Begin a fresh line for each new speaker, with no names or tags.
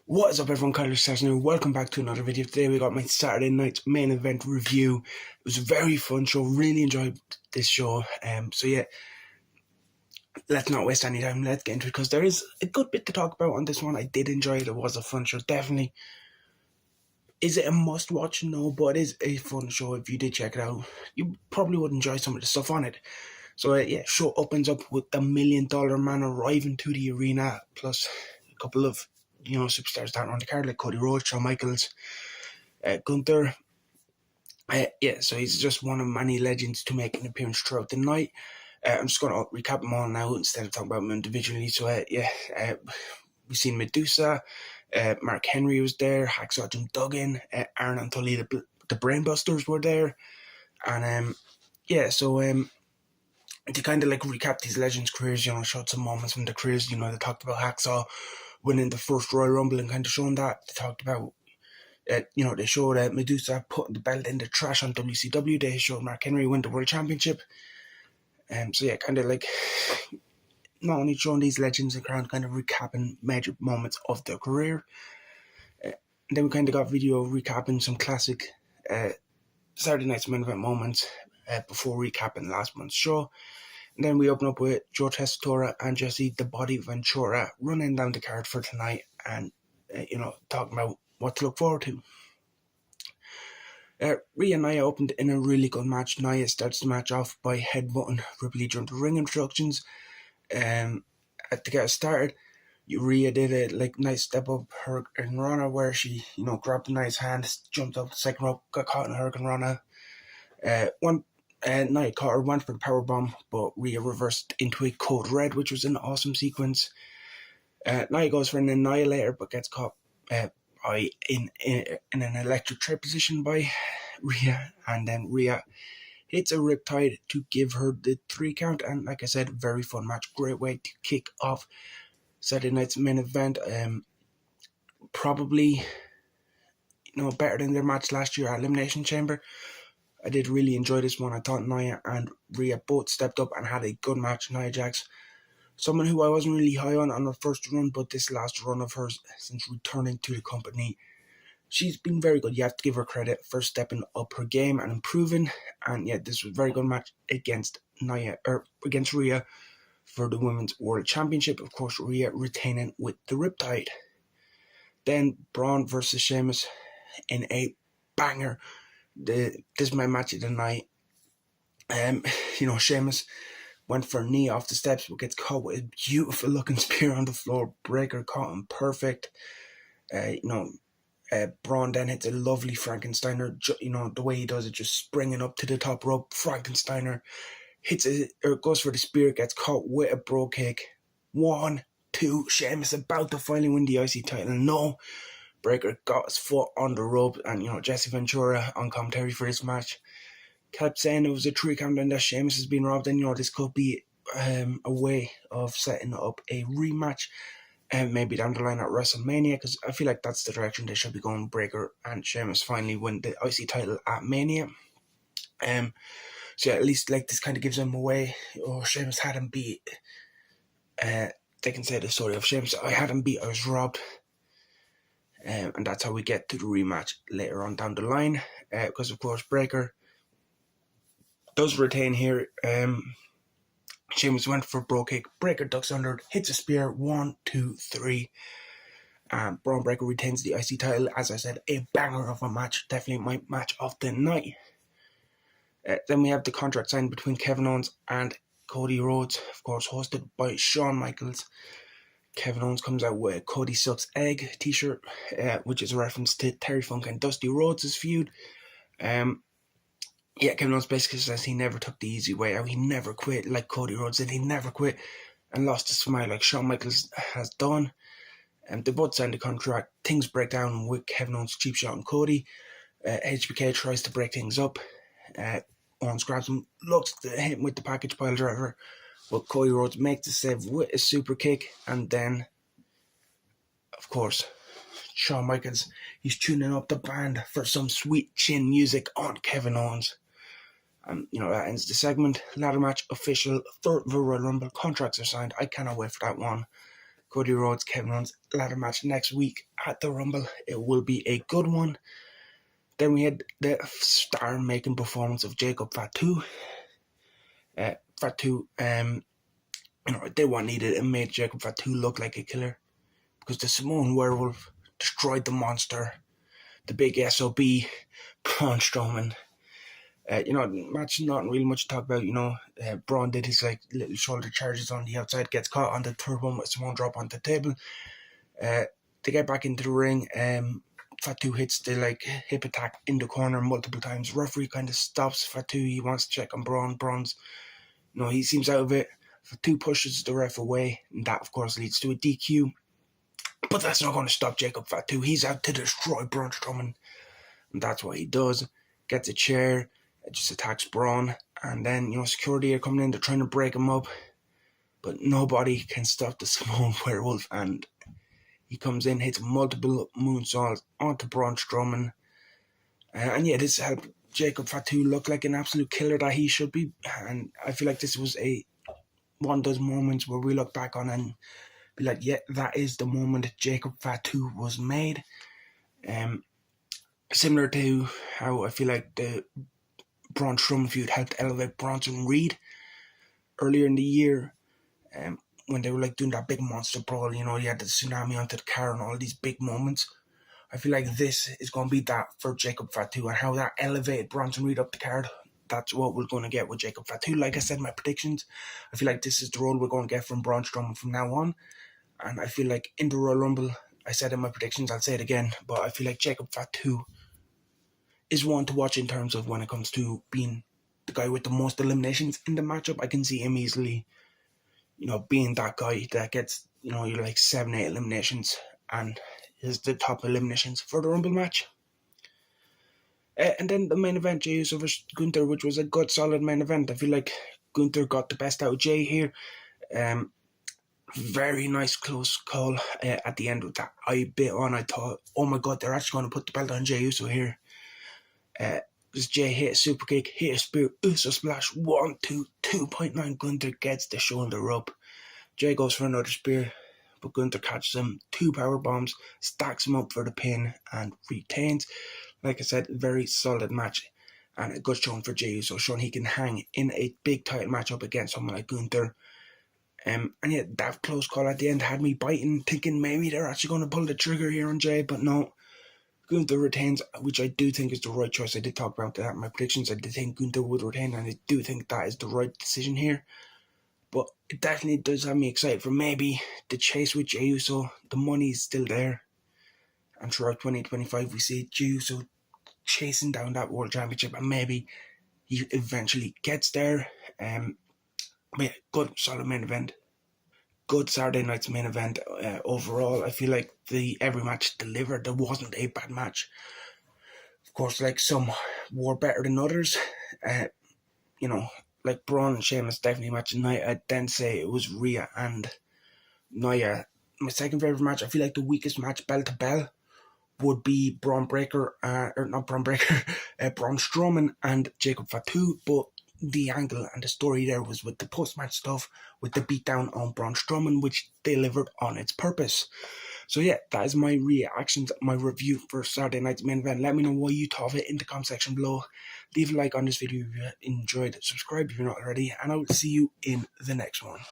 What is up everyone, Kyler Stars here. Welcome back to another video. Today we got my Saturday night's main event review. It was a very fun show, really enjoyed this show. So yeah, let's not waste any time, let's get into it because there is a good bit to talk about on this one. I did enjoy it, it was a fun show, definitely. Is it a must watch? No, but it is a fun show. If you did check it out, you probably would enjoy some of the stuff on it. So yeah, show opens up with the $1 Million Man arriving to the arena, plus a couple of superstars down on the card like Cody, Rhodes, Shawn Michaels, Gunther. So he's just one of many legends to make an appearance throughout the night. I'm just going to recap them all now instead of talking about them individually. So we've seen Medusa, Mark Henry was there, Hacksaw Jim Duggan, Aaron and Tully, the Brainbusters were there. And to kind of like recap these legends' careers, showed some moments from their careers. They talked about Hacksaw winning the first Royal Rumble and kind of showing that. They talked about, they showed Medusa putting the belt in the trash on WCW. They showed Mark Henry win the World Championship. Kind of like not only showing these legends and crown, kind of recapping major moments of their career. And then we kind of got video recapping some classic Saturday night's main event moments before recapping last month's show. And then we open up with Joe Tessitore and Jesse the Body Ventura running down the card for tonight and, talking about what to look forward to. Rhea and Nia opened in a really good match. Nia starts the match off by headbutting Ripley during the ring introductions. To get us started, Rhea did a nice step up Hurricane Rana where she, grabbed Nia's hand, jumped up the second rope, got caught in Hurricane Rana. Nia caught her, went for the powerbomb, but Rhea reversed into a Code Red, which was an awesome sequence. Nia goes for an Annihilator, but gets caught in an electric trade position by Rhea, and then Rhea hits a Riptide to give her the 3 count. And like I said, very fun match, great way to kick off Saturday night's main event. Probably better than their match last year at Elimination Chamber. I did really enjoy this one. I thought Nia and Rhea both stepped up and had a good match. Nia Jax, someone who I wasn't really high on her first run, but this last run of hers since returning to the company, she's been very good. You have to give her credit for stepping up her game and improving. And yeah, this was a very good match against Rhea for the Women's World Championship. Of course, Rhea retaining with the Riptide. Then Braun versus Sheamus in a banger. This is my match of the night. Sheamus went for a knee off the steps, but gets caught with a beautiful looking spear on the floor. Breakker caught him perfect. Braun then hits a lovely Frankensteiner. The way he does it, just springing up to the top rope. Frankensteiner goes for the spear, gets caught with a bro kick. 1, 2, Sheamus about to finally win the IC title. No, Breakker got his foot on the rope, and Jesse Ventura on commentary for this match kept saying it was a 3 count and that Sheamus has been robbed, and this could be a way of setting up a rematch, and maybe down the line at WrestleMania, because I feel like that's the direction they should be going. Breakker and Sheamus finally win the IC title at Mania. So yeah, at least this kind of gives them away. Sheamus had him beat. They can say the story of Sheamus. I had him beat, I was robbed. And that's how we get to the rematch later on down the line. Because of course Breakker does retain here. Sheamus went for a bro kick. Breakker ducks under, hits a spear. 1, 2, 3. And Bron Breakker retains the IC title. As I said, a banger of a match. Definitely my match of the night. Then we have the contract signed between Kevin Owens and Cody Rhodes, of course hosted by Shawn Michaels. Kevin Owens comes out with a Cody Sucks Egg t-shirt, which is a reference to Terry Funk and Dusty Rhodes' feud. Kevin Owens basically says he never took the easy way out. He never quit like Cody Rhodes did. He never quit and lost his smile like Shawn Michaels has done. They both signed the contract. Things break down with Kevin Owens' cheap shot on Cody. HBK tries to break things up. Owens grabs him, looks to hit him with the package pile driver, but Cody Rhodes makes the save with a super kick. And then, of course, Shawn Michaels, he's tuning up the band for some sweet chin music on Kevin Owens. That ends the segment. Ladder match official for the Royal Rumble. Contracts are signed. I cannot wait for that one. Cody Rhodes, Kevin Owens ladder match next week at the Rumble. It will be a good one. Then we had the star-making performance of Jacob Fatu. They what needed and made Jacob Fatu look like a killer, because the Samoan Werewolf destroyed the monster, the big SOB, Braun Strowman. Match not really much to talk about. Braun did his little shoulder charges on the outside, gets caught on the third one with Samoan drop on the table. They get back into the ring. Fatu hits the hip attack in the corner multiple times. Referee kind of stops Fatu. He wants to check on Braun. Braun's, he seems out of it. Fatu pushes the ref away, and that of course leads to a DQ. But that's not going to stop Jacob Fatu. He's out to destroy Braun Strowman, and that's what he does. Gets a chair, just attacks Braun, and then security are coming in. They're trying to break him up, but nobody can stop the Samoan Werewolf, and he comes in, hits multiple moonsaults onto Braun Strowman. This helped Jacob Fatu look like an absolute killer that he should be. And I feel like this was one of those moments where we look back on and be like, yeah, that is the moment Jacob Fatu was made. Similar to how I feel like the Braun Strowman feud helped elevate Bronson Reed earlier in the year. When they were doing that big monster brawl, you had the tsunami onto the car and all these big moments. I feel like this is going to be that for Jacob Fatu, and how that elevated Bronson Reed up the card. That's what we're going to get with Jacob Fatu. Like I said, my predictions, I feel like this is the role we're going to get from Braun Strowman from now on. And I feel like in the Royal Rumble, I said in my predictions, I'll say it again, but I feel like Jacob Fatu is one to watch in terms of when it comes to being the guy with the most eliminations in the matchup. I can see him easily being that guy that gets, you're 7-8 eliminations and is the top eliminations for the Rumble match. And then the main event, Jey Uso versus Gunther, which was a good, solid main event. I feel like Gunther got the best out of Jey here. Very nice close call at the end with that eye bit on. I thought, oh my God, they're actually going to put the belt on Jey Uso here. Because Jey hit a super kick, hit a spear, Uso splash, 1, 2, 2.9. Gunther gets the shoulder up. Jey goes for another spear, but Gunther catches him, 2 power bombs, stacks him up for the pin, and retains. Like I said, very solid match, and a good showing for Jey Uso, showing he can hang in a big title matchup against someone like Gunther. That close call at the end had me biting, thinking maybe they're actually going to pull the trigger here on Jey, but no. Gunther retains, which I do think is the right choice. I did talk about that in my predictions. I did think Gunther would retain, and I do think that is the right decision here. But it definitely does have me excited for maybe the chase with Jey Uso. The money is still there. And throughout 2025, we see Jey Uso chasing down that World Championship, and maybe he eventually gets there. Good, solid main event. Good Saturday night's main event. Overall, I feel like every match delivered. There wasn't a bad match. Of course, some were better than others. Like Braun and Sheamus definitely match tonight. I'd then say it was Rhea and Nia. My second favourite match, I feel like the weakest match bell to bell would be Bron Breakker, Braun Strowman and Jacob Fatu, but the angle and the story there was with the post-match stuff, with the beatdown on Braun Strowman, which delivered on its purpose. So yeah, that is my reactions, my review for Saturday night's main event. Let me know what you thought of it in the comment section below. Leave a like on this video if you enjoyed it. Subscribe if you're not already, and I will see you in the next one.